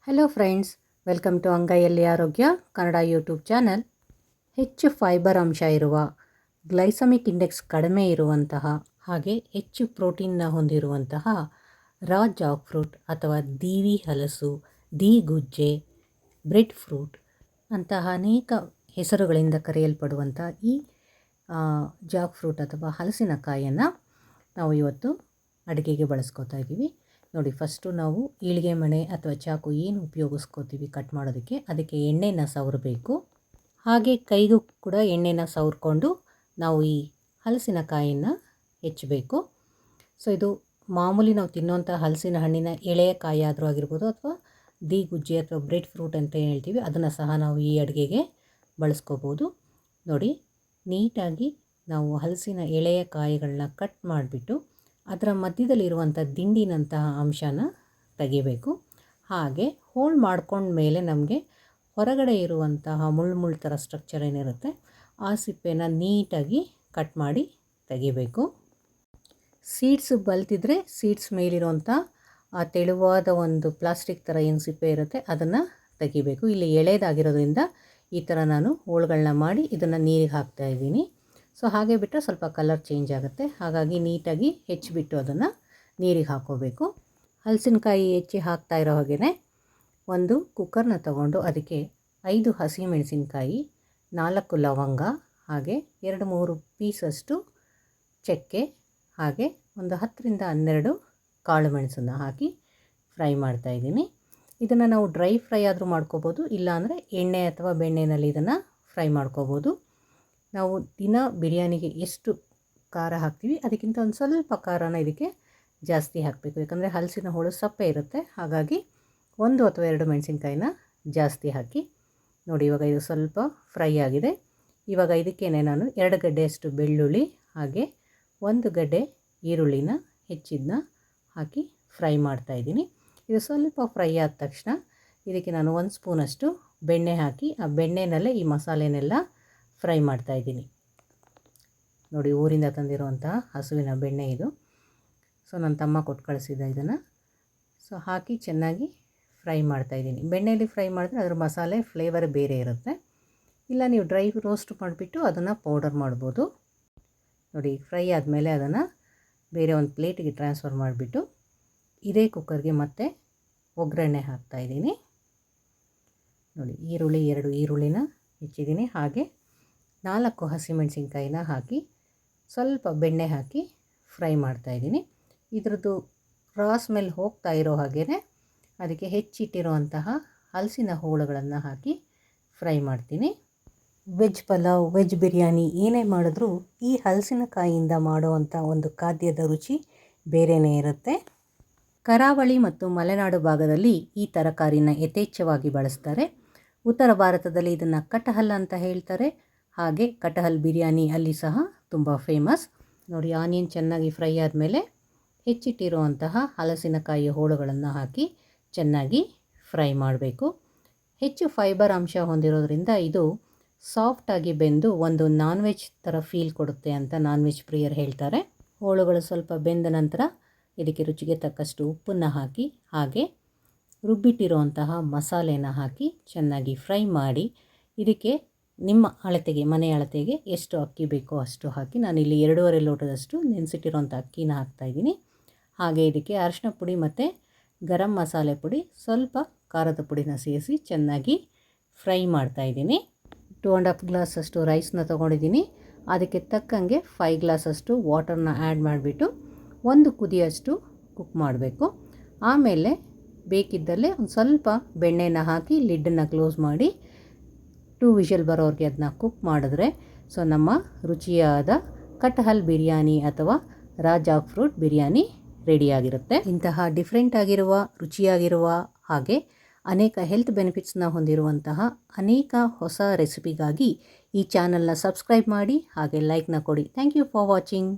Hello friends, welcome to ಅಂಗೈಯಲ್ಲಿ ಆರೋಗ್ಯ Kannada YouTube channel. ಹೆಚ್ಚು fibre ಅಂಶ ಇರುವ, ಗ್ಲೈಸಮಿಕ್ ಇಂಡೆಕ್ಸ್ ಕಡಿಮೆ ಇರುವಂತಹ ಹಾಗೆ ಹೆಚ್ಚು ಪ್ರೋಟೀನ್ನ ಹೊಂದಿರುವಂತಹ ರಾ ಜಾಕ್ ಫ್ರೂಟ್ ಅಥವಾ ದೀವಿ ಹಲಸು, ದಿ ಗುಜ್ಜೆ, ಬ್ರೆಡ್ ಫ್ರೂಟ್ ಅಂತಹ ಅನೇಕ ಹೆಸರುಗಳಿಂದ ಕರೆಯಲ್ಪಡುವಂಥ ಈ ಜಾಕ್ ಫ್ರೂಟ್ ಅಥವಾ ಹಲಸಿನಕಾಯಿಯನ್ನು ನಾವು ಇವತ್ತು ಅಡುಗೆಗೆ ಬಳಸ್ಕೊತಾ ಇದ್ದೀವಿ. ನೋಡಿ, ಫಸ್ಟು ನಾವು ಈಳಿಗೆ ಮಣೆ ಅಥವಾ ಚಾಕು ಏನು ಉಪಯೋಗಿಸ್ಕೋತೀವಿ ಕಟ್ ಮಾಡೋದಕ್ಕೆ, ಅದಕ್ಕೆ ಎಣ್ಣೆನ ಸವರಬೇಕು. ಹಾಗೆ ಕೈಗೂ ಕೂಡ ಎಣ್ಣೆನ ಸವರ್ಕೊಂಡು ನಾವು ಈ ಹಲಸಿನಕಾಯಿಯನ್ನು ಹೆಚ್ಚಬೇಕು. ಸೊ ಇದು ಮಾಮೂಲಿ ನಾವು ತಿನ್ನೋಂಥ ಹಲಸಿನ ಹಣ್ಣಿನ ಎಳೆಯ ಕಾಯಿ ಆದರೂ ಆಗಿರ್ಬೋದು, ಅಥವಾ ದಿ ಗುಜ್ಜೆ ಅಥವಾ ಬ್ರೆಡ್ ಫ್ರೂಟ್ ಅಂತ ಹೇಳ್ತೀವಿ, ಅದನ್ನು ಸಹ ನಾವು ಈ ಅಡುಗೆಗೆ ಬಳಸ್ಕೋಬೋದು. ನೋಡಿ, ನೀಟಾಗಿ ನಾವು ಹಲಸಿನ ಎಳೆಯ ಕಾಯಿಗಳನ್ನ ಕಟ್ ಮಾಡಿಬಿಟ್ಟು ಅದರ ಮಧ್ಯದಲ್ಲಿರುವಂಥ ದಿಂಡಿನಂತಹ ಅಂಶನ ತೆಗಿಬೇಕು. ಹಾಗೆ ಹೋಲ್ ಮಾಡ್ಕೊಂಡ ಮೇಲೆ ನಮಗೆ ಹೊರಗಡೆ ಇರುವಂತಹ ಮುಳ್ಳು ಥರ ಸ್ಟ್ರಕ್ಚರ್ ಏನಿರುತ್ತೆ ಆ ಸಿಪ್ಪೆನ ನೀಟಾಗಿ ಕಟ್ ಮಾಡಿ ತೆಗಿಬೇಕು. ಸೀಡ್ಸ್ ಬಲ್ತಿದ್ರೆ ಸೀಡ್ಸ್ ಮೇಲಿರುವಂಥ ಆ ತೆಳುವಾದ ಒಂದು ಪ್ಲಾಸ್ಟಿಕ್ ಥರ ಏನು ಸಿಪ್ಪೆ ಇರುತ್ತೆ ಅದನ್ನು ತೆಗಿಬೇಕು. ಇಲ್ಲಿ ಎಳೆದಾಗಿರೋದ್ರಿಂದ ಈ ಥರ ನಾನು ಹೋಳುಗಳನ್ನ ಮಾಡಿ ಇದನ್ನು ನೀರಿಗೆ ಹಾಕ್ತಾಯಿದ್ದೀನಿ. ಸೊ ಹಾಗೆ ಬಿಟ್ಟರೆ ಸ್ವಲ್ಪ ಕಲರ್ ಚೇಂಜ್ ಆಗುತ್ತೆ. ಹಾಗಾಗಿ ನೀಟಾಗಿ ಹೆಚ್ಚಿಬಿಟ್ಟು ಅದನ್ನು ನೀರಿಗೆ ಹಾಕ್ಕೋಬೇಕು. ಹಲಸಿನಕಾಯಿ ಹೆಚ್ಚಿ ಹಾಕ್ತಾ ಇರೋ ಹಾಗೆಯೇ ಒಂದು ಕುಕ್ಕರ್ನ ತಗೊಂಡು ಅದಕ್ಕೆ 5 ಹಸಿಮೆಣಸಿನಕಾಯಿ, 4 ಲವಂಗ, ಹಾಗೆ 2-3 ಪೀಸಷ್ಟು ಚಕ್ಕೆ, ಹಾಗೆ ಒಂದು 10ರಿಂದ 12 ಕಾಳು ಮೆಣಸನ್ನು ಹಾಕಿ ಫ್ರೈ ಮಾಡ್ತಾಯಿದ್ದೀನಿ. ಇದನ್ನು ನಾವು ಡ್ರೈ ಫ್ರೈ ಆದರೂ ಮಾಡ್ಕೋಬೋದು, ಇಲ್ಲಾಂದರೆ ಎಣ್ಣೆ ಅಥವಾ ಬೆಣ್ಣೆಯಲ್ಲಿ ಇದನ್ನು ಫ್ರೈ ಮಾಡ್ಕೋಬೋದು. ನಾವು ದಿನ ಬಿರಿಯಾನಿಗೆ ಎಷ್ಟು ಖಾರ ಹಾಕ್ತೀವಿ ಅದಕ್ಕಿಂತ ಒಂದು ಸ್ವಲ್ಪ ಖಾರನ ಇದಕ್ಕೆ ಜಾಸ್ತಿ ಹಾಕಬೇಕು. ಯಾಕಂದರೆ ಹಲಸಿನ ಹೋಳು ಸಪ್ಪೆ ಇರುತ್ತೆ, ಹಾಗಾಗಿ 1 ಅಥವಾ 2 ಮೆಣಸಿನ್ಕಾಯಿನ ಜಾಸ್ತಿ ಹಾಕಿ. ನೋಡಿ, ಇವಾಗ ಇದು ಸ್ವಲ್ಪ ಫ್ರೈ ಆಗಿದೆ. ಇವಾಗ ಇದಕ್ಕೇನೆ ನಾನು 2 ಗಡ್ಡೆಯಷ್ಟು ಬೆಳ್ಳುಳ್ಳಿ ಹಾಗೆ 1 ಗಡ್ಡೆ ಈರುಳ್ಳಿನ ಹೆಚ್ಚಿದ್ದನ್ನ ಹಾಕಿ ಫ್ರೈ ಮಾಡ್ತಾಯಿದ್ದೀನಿ. ಇದು ಸ್ವಲ್ಪ ಫ್ರೈ ಆದ ತಕ್ಷಣ ಇದಕ್ಕೆ ನಾನು 1 ಸ್ಪೂನಷ್ಟು ಬೆಣ್ಣೆ ಹಾಕಿ ಆ ಬೆಣ್ಣೆನಲ್ಲೇ ಈ ಮಸಾಲೆನೆಲ್ಲ ಫ್ರೈ ಮಾಡ್ತಾಯಿದ್ದೀನಿ. ನೋಡಿ, ಊರಿಂದ ತಂದಿರುವಂತಹ ಹಸುವಿನ ಬೆಣ್ಣೆ ಇದು. ಸೊ ನನ್ನ ತಮ್ಮ ಕೊಟ್ಟು ಕಳಿಸಿದ್ದ ಇದನ್ನು. ಸೊ ಹಾಕಿ ಚೆನ್ನಾಗಿ ಫ್ರೈ ಮಾಡ್ತಾಯಿದ್ದೀನಿ. ಬೆಣ್ಣೆಯಲ್ಲಿ ಫ್ರೈ ಮಾಡಿದ್ರೆ ಅದ್ರ ಮಸಾಲೆ ಫ್ಲೇವರ್ ಬೇರೆ ಇರುತ್ತೆ. ಇಲ್ಲ ನೀವು ಡ್ರೈ ರೋಸ್ಟ್ ಮಾಡಿಬಿಟ್ಟು ಅದನ್ನು ಪೌಡರ್ ಮಾಡ್ಬೋದು. ನೋಡಿ, ಫ್ರೈ ಆದಮೇಲೆ ಅದನ್ನು ಬೇರೆ ಒಂದು ಪ್ಲೇಟಿಗೆ ಟ್ರಾನ್ಸ್ಫರ್ ಮಾಡಿಬಿಟ್ಟು ಇದೇ ಕುಕ್ಕರ್ಗೆ ಮತ್ತೆ ಒಗ್ಗರಣೆ ಹಾಕ್ತಾಯಿದ್ದೀನಿ. ನೋಡಿ, 2 ಈರುಳ್ಳಿನ ಹೆಚ್ಚಿದ್ದೀನಿ, ಹಾಗೆ 4 ಹಸಿಮೆಣಸಿನ್ಕಾಯಿನ ಹಾಕಿ ಸ್ವಲ್ಪ ಬೆಣ್ಣೆ ಹಾಕಿ ಫ್ರೈ ಮಾಡ್ತಾಯಿದ್ದೀನಿ. ಇದ್ರದ್ದು ರಾ ಸ್ಮೆಲ್ ಹೋಗ್ತಾ ಇರೋ ಹಾಗೆಯೇ ಅದಕ್ಕೆ ಹೆಚ್ಚಿಟ್ಟಿರುವಂತಹ ಹಲಸಿನ ಹೋಳುಗಳನ್ನು ಹಾಕಿ ಫ್ರೈ ಮಾಡ್ತೀನಿ. ವೆಜ್ ಪಲಾವ್, ವೆಜ್ ಬಿರಿಯಾನಿ ಏನೇ ಮಾಡಿದ್ರೂ ಈ ಹಲಸಿನಕಾಯಿಯಿಂದ ಮಾಡುವಂಥ ಒಂದು ಖಾದ್ಯದ ರುಚಿ ಬೇರೆಯೇ ಇರುತ್ತೆ. ಕರಾವಳಿ ಮತ್ತು ಮಲೆನಾಡು ಭಾಗದಲ್ಲಿ ಈ ತರಕಾರಿನ ಯಥೇಚ್ಛವಾಗಿ ಬಳಸ್ತಾರೆ. ಉತ್ತರ ಭಾರತದಲ್ಲಿ ಇದನ್ನು ಕಟಹಲ್ ಅಂತ ಹೇಳ್ತಾರೆ. ಹಾಗೆ ಕಟಹಲ್ ಬಿರಿಯಾನಿ ಅಲ್ಲಿ ಸಹ ತುಂಬ ಫೇಮಸ್. ನೋಡಿ, ಆನಿಯನ್ ಚೆನ್ನಾಗಿ ಫ್ರೈ ಆದಮೇಲೆ ಹೆಚ್ಚಿಟ್ಟಿರುವಂತಹ ಹಲಸಿನಕಾಯಿ ಹೋಳುಗಳನ್ನು ಹಾಕಿ ಚೆನ್ನಾಗಿ ಫ್ರೈ ಮಾಡಬೇಕು. ಹೆಚ್ಚು ಫೈಬರ್ ಅಂಶ ಹೊಂದಿರೋದ್ರಿಂದ ಇದು ಸಾಫ್ಟಾಗಿ ಬೆಂದು ಒಂದು ನಾನ್ ವೆಜ್ ಥರ ಫೀಲ್ ಕೊಡುತ್ತೆ ಅಂತ ನಾನ್ ವೆಜ್ ಪ್ರಿಯರು ಹೇಳ್ತಾರೆ. ಹೋಳುಗಳು ಸ್ವಲ್ಪ ಬೆಂದ ನಂತರ ಇದಕ್ಕೆ ರುಚಿಗೆ ತಕ್ಕಷ್ಟು ಉಪ್ಪನ್ನು ಹಾಕಿ ಹಾಗೆ ರುಬ್ಬಿಟ್ಟಿರುವಂತಹ ಮಸಾಲೆನ ಹಾಕಿ ಚೆನ್ನಾಗಿ ಫ್ರೈ ಮಾಡಿ ಇದಕ್ಕೆ ನಿಮ್ಮ ಅಳತೆಗೆ, ಮನೆ ಅಳತೆಗೆ ಎಷ್ಟು ಅಕ್ಕಿ ಬೇಕೋ ಅಷ್ಟು ಹಾಕಿ, ನಾನಿಲ್ಲಿ 2.5 ಲೋಟದಷ್ಟು ನೆನೆಸಿಟ್ಟಿರೋಂಥ ಅಕ್ಕಿನ ಹಾಕ್ತಾಯಿದ್ದೀನಿ. ಹಾಗೆ ಇದಕ್ಕೆ ಅರಿಶಿನ ಪುಡಿ ಮತ್ತು ಗರಂ ಮಸಾಲೆ ಪುಡಿ, ಸ್ವಲ್ಪ ಖಾರದ ಪುಡಿನ ಸೇರಿಸಿ ಚೆನ್ನಾಗಿ ಫ್ರೈ ಮಾಡ್ತಾಯಿದ್ದೀನಿ. 2.5 ಗ್ಲಾಸಷ್ಟು ರೈಸ್ನ ತೊಗೊಂಡಿದ್ದೀನಿ. ಅದಕ್ಕೆ ತಕ್ಕಂಗೆ 5 ಗ್ಲಾಸಷ್ಟು ವಾಟರ್ನ ಆ್ಯಡ್ ಮಾಡಿಬಿಟ್ಟು 1 ಕುದಿಯಷ್ಟು ಕುಕ್ ಮಾಡಬೇಕು. ಆಮೇಲೆ ಬೇಕಿದ್ದಲ್ಲೇ ಒಂದು ಸ್ವಲ್ಪ ಬೆಣ್ಣೆನ ಹಾಕಿ ಲಿಡ್ಡನ್ನು ಕ್ಲೋಸ್ ಮಾಡಿ 2 ವಿಷಲ್ ಬರೋರಿಗೆ ಅದನ್ನ ಕುಕ್ ಮಾಡಿದ್ರೆ ಸೊ ನಮ್ಮ ರುಚಿಯಾದ ಕಟಹಲ್ ಬಿರಿಯಾನಿ ಅಥವಾ ರಾ ಜಾಕ್ ಫ್ರೂಟ್ ಬಿರಿಯಾನಿ ರೆಡಿಯಾಗಿರುತ್ತೆ. ಇಂತಹ ಡಿಫ್ರೆಂಟ್ ಆಗಿರುವ, ರುಚಿಯಾಗಿರುವ ಹಾಗೆ ಅನೇಕ ಹೆಲ್ತ್ ಬೆನಿಫಿಟ್ಸ್ನ ಹೊಂದಿರುವಂತಹ ಅನೇಕ ಹೊಸ ರೆಸಿಪಿಗಾಗಿ ಈ ಚಾನಲ್ನ ಸಬ್ಸ್ಕ್ರೈಬ್ ಮಾಡಿ ಹಾಗೆ ಲೈಕ್ನ ಕೊಡಿ. Thank you for watching.